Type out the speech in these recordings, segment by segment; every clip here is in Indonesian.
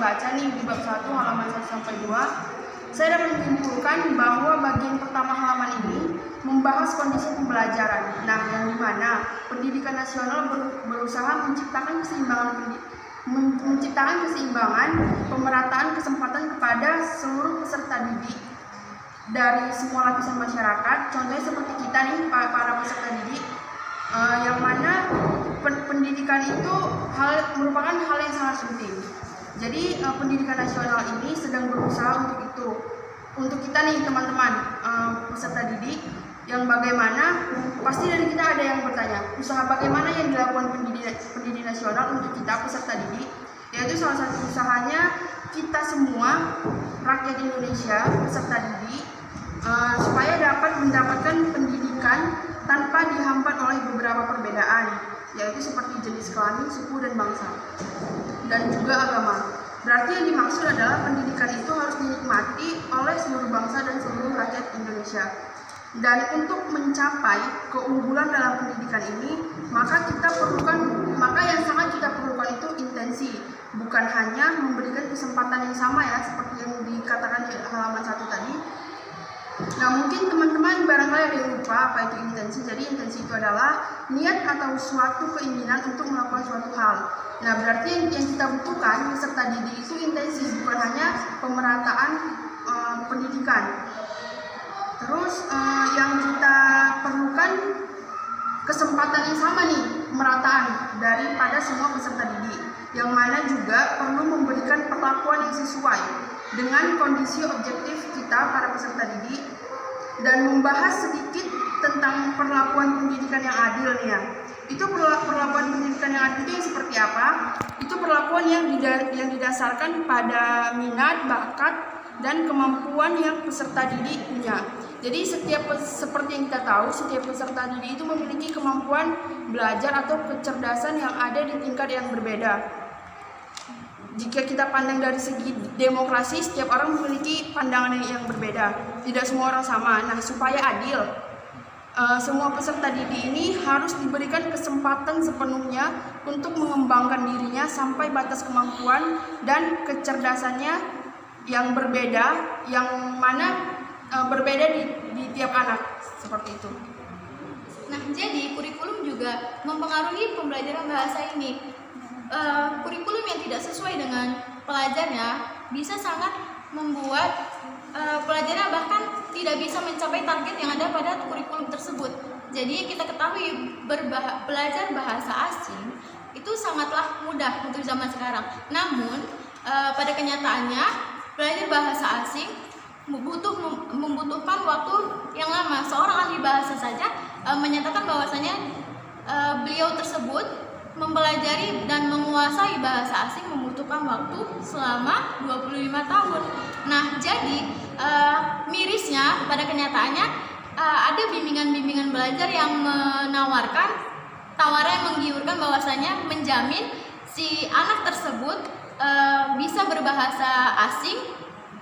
baca nih di bab 1 halaman 1 sampai 2, saya dapat menyimpulkan bahwa bagian pertama halaman ini membahas kondisi pembelajaran. Nah, yang dimana pendidikan nasional berusaha menciptakan keseimbangan pemerataan kesempatan kepada seluruh peserta didik dari semua lapisan masyarakat. Contohnya seperti kita nih, para peserta didik, yang mana pendidikan itu merupakan hal yang sangat penting. Jadi pendidikan nasional ini sedang berusaha untuk itu, untuk kita nih teman-teman peserta didik, yang bagaimana pasti dari kita ada yang bertanya, usaha bagaimana yang dilakukan pendidik nasional untuk kita peserta didik, yaitu salah satu usahanya kita semua rakyat Indonesia peserta didik supaya dapat mendapatkan pendidikan tanpa dihambat oleh beberapa perbedaan, yaitu seperti jenis kelamin, suku, dan bangsa, dan juga agama. Berarti yang dimaksud adalah pendidikan itu harus dinikmati oleh seluruh bangsa dan seluruh rakyat Indonesia. Dan untuk mencapai keunggulan dalam pendidikan ini, maka yang sangat kita perlukan itu intensi, bukan hanya memberikan kesempatan yang sama ya, seperti yang dikatakan di halaman 1 tadi. Nah, mungkin teman-teman barangkali ada yang lupa apa itu intensi. Jadi intensi itu adalah niat atau suatu keinginan untuk melakukan suatu hal. Nah, berarti yang kita butuhkan peserta didik itu intensi, bukan hanya pemerataan pendidikan. Terus yang kita perlukan kesempatan yang sama nih, pemerataan daripada semua peserta didik, yang mana juga perlu memberikan perlakuan yang sesuai dengan kondisi objektif kita para peserta didik, dan membahas sedikit tentang perlakuan pendidikan yang adil nih ya. Itu perlakuan pendidikan yang adil itu seperti apa? Itu perlakuan yang didasarkan pada minat, bakat, dan kemampuan yang peserta didik punya. Jadi seperti yang kita tahu, setiap peserta didik itu memiliki kemampuan belajar atau kecerdasan yang ada di tingkat yang berbeda. Jika kita pandang dari segi demokrasi, setiap orang memiliki pandangan yang berbeda. Tidak semua orang sama. Nah, supaya adil, semua peserta didik ini harus diberikan kesempatan sepenuhnya untuk mengembangkan dirinya sampai batas kemampuan dan kecerdasannya yang berbeda, yang mana berbeda di tiap anak, seperti itu. Nah, jadi kurikulum juga mempengaruhi pembelajaran bahasa ini. Kurikulum yang tidak sesuai dengan pelajarnya bisa sangat membuat pelajarnya bahkan tidak bisa mencapai target yang ada pada kurikulum tersebut. Jadi kita ketahui belajar bahasa asing itu sangatlah mudah untuk zaman sekarang. Namun pada kenyataannya belajar bahasa asing membutuhkan waktu yang lama. Seorang ahli bahasa saja menyatakan bahwasanya beliau tersebut mempelajari dan menguasai bahasa asing membutuhkan waktu selama 25 tahun. Nah, jadi mirisnya pada kenyataannya ada bimbingan-bimbingan belajar yang menawarkan tawaran yang menggiurkan bahwasanya menjamin si anak tersebut bisa berbahasa asing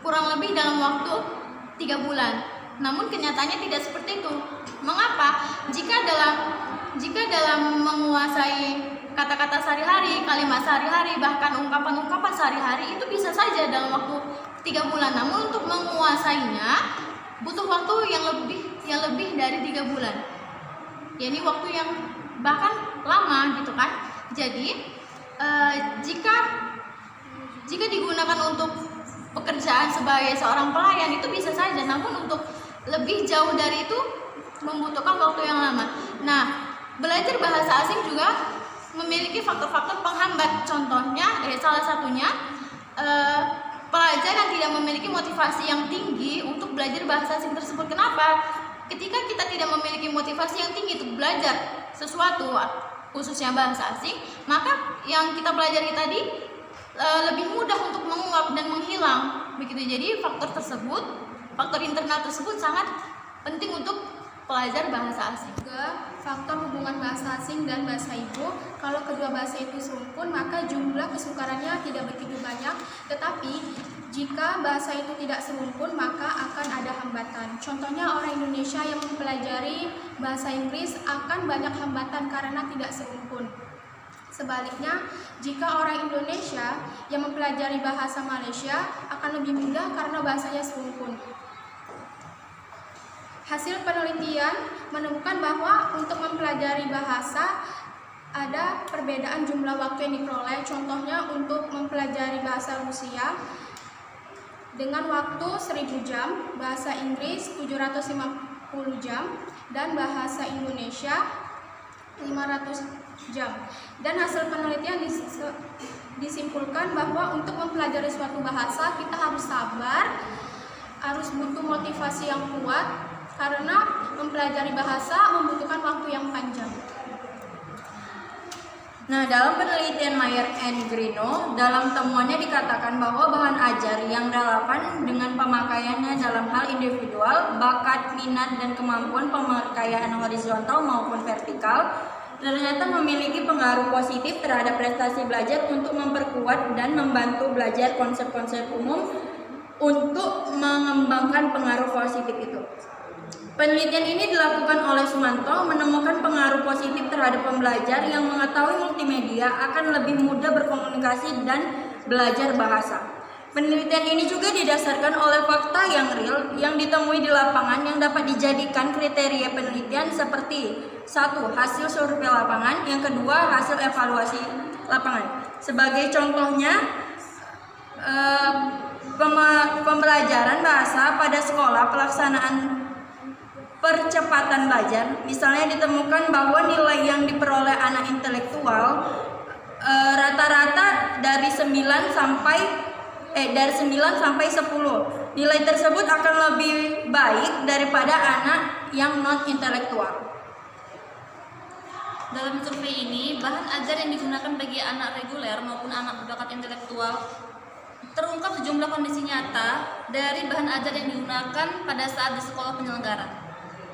kurang lebih dalam waktu 3 bulan. Namun kenyataannya tidak seperti itu. Mengapa? Jika dalam menguasai kata-kata sehari-hari, kalimat sehari-hari, bahkan ungkapan-ungkapan sehari-hari itu bisa saja dalam waktu 3 bulan. Namun untuk menguasainya butuh waktu yang lebih dari 3 bulan. Ini waktu yang bahkan lama gitu kan. Jadi jika digunakan untuk pekerjaan sebagai seorang pelayan itu bisa saja, namun untuk lebih jauh dari itu membutuhkan waktu yang lama. Nah, belajar bahasa asing juga memiliki faktor-faktor penghambat. Contohnya, salah satunya pelajar yang tidak memiliki motivasi yang tinggi untuk belajar bahasa asing tersebut. Kenapa? Ketika kita tidak memiliki motivasi yang tinggi untuk belajar sesuatu, khususnya bahasa asing, maka yang kita pelajari tadi lebih mudah untuk menguap dan menghilang. Begitu. Jadi faktor internal tersebut sangat penting untuk pelajar bahasa asing. Juga faktor hubungan bahasa asing dan bahasa ibu. Kalau kedua bahasa itu serumpun, maka jumlah kesukarannya tidak begitu banyak. Tetapi jika bahasa itu tidak serumpun, maka akan ada hambatan. Contohnya orang Indonesia yang mempelajari bahasa Inggris akan banyak hambatan karena tidak serumpun. Sebaliknya, jika orang Indonesia yang mempelajari bahasa Malaysia akan lebih mudah karena bahasanya serumpun. Hasil penelitian menemukan bahwa untuk mempelajari bahasa ada perbedaan jumlah waktu yang diperoleh. Contohnya untuk mempelajari bahasa Rusia dengan waktu 1000 jam, bahasa Inggris 750 jam, dan bahasa Indonesia 500 jam. Dan hasil penelitian disimpulkan bahwa untuk mempelajari suatu bahasa kita harus sabar, harus butuh motivasi yang kuat, karena mempelajari bahasa membutuhkan waktu yang panjang. Nah, dalam penelitian Mayer and Grino, dalam temuannya dikatakan bahwa bahan ajar yang relevan dengan pemakaiannya dalam hal individual, bakat, minat, dan kemampuan pemakaian horizontal maupun vertikal ternyata memiliki pengaruh positif terhadap prestasi belajar untuk memperkuat dan membantu belajar konsep-konsep umum untuk mengembangkan pengaruh positif itu. Penelitian ini dilakukan oleh Sumanto menemukan pengaruh positif terhadap pembelajar yang mengetahui multimedia akan lebih mudah berkomunikasi dan belajar bahasa. Penelitian ini juga didasarkan oleh fakta yang real yang ditemui di lapangan yang dapat dijadikan kriteria penelitian seperti 1. Hasil survei lapangan, yang kedua hasil evaluasi lapangan. Sebagai contohnya, pembelajaran bahasa pada sekolah pelaksanaan percepatan belajar, misalnya ditemukan bahwa nilai yang diperoleh anak intelektual rata-rata dari 9 sampai 10. Nilai tersebut akan lebih baik daripada anak yang non intelektual. Dalam survei ini, bahan ajar yang digunakan bagi anak reguler maupun anak berbakat intelektual terungkap sejumlah kondisi nyata dari bahan ajar yang digunakan pada saat di sekolah penyelenggara.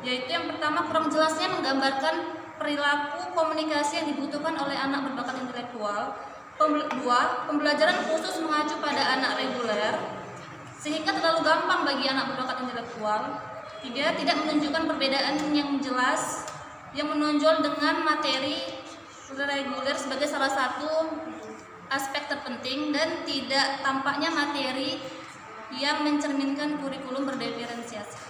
Yaitu yang pertama, kurang jelasnya menggambarkan perilaku komunikasi yang dibutuhkan oleh anak berbakat intelektual. Kedua, pembelajaran khusus mengacu pada anak reguler sehingga terlalu gampang bagi anak berbakat intelektual. Tiga, tidak menunjukkan perbedaan yang jelas yang menonjol dengan materi reguler sebagai salah satu aspek terpenting, dan tidak tampaknya materi yang mencerminkan kurikulum berdiferensiasi.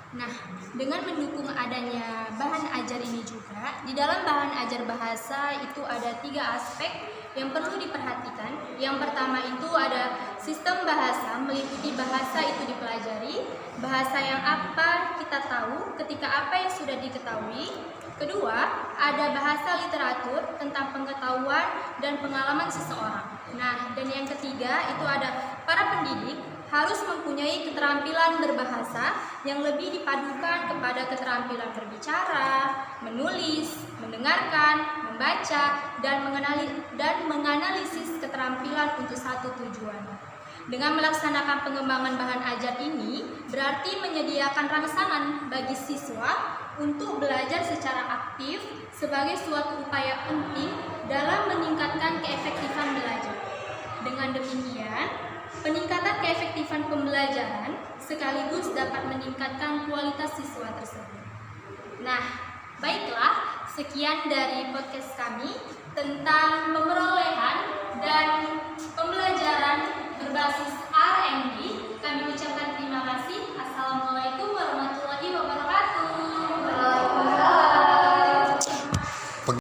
Nah, dengan mendukung adanya bahan ajar ini juga, di dalam bahan ajar bahasa itu ada 3 aspek yang perlu diperhatikan. Yang pertama itu ada sistem bahasa, meliputi bahasa itu dipelajari, bahasa yang apa kita tahu ketika apa yang sudah diketahui. Kedua, ada bahasa literatur tentang pengetahuan dan pengalaman seseorang. Nah, dan yang ketiga itu ada para pendidik harus mempunyai keterampilan berbahasa yang lebih dipadukan kepada keterampilan berbicara, menulis, mendengarkan, membaca, dan menganalisis keterampilan untuk satu tujuan. Dengan melaksanakan pengembangan bahan ajar ini, berarti menyediakan rangsangan bagi siswa untuk belajar secara aktif sebagai suatu upaya penting dalam meningkatkan keefektifan belajar. Dengan demikian, peningkatan keefektifan pembelajaran sekaligus dapat meningkatkan kualitas siswa tersebut. Nah, baiklah, sekian dari podcast kami tentang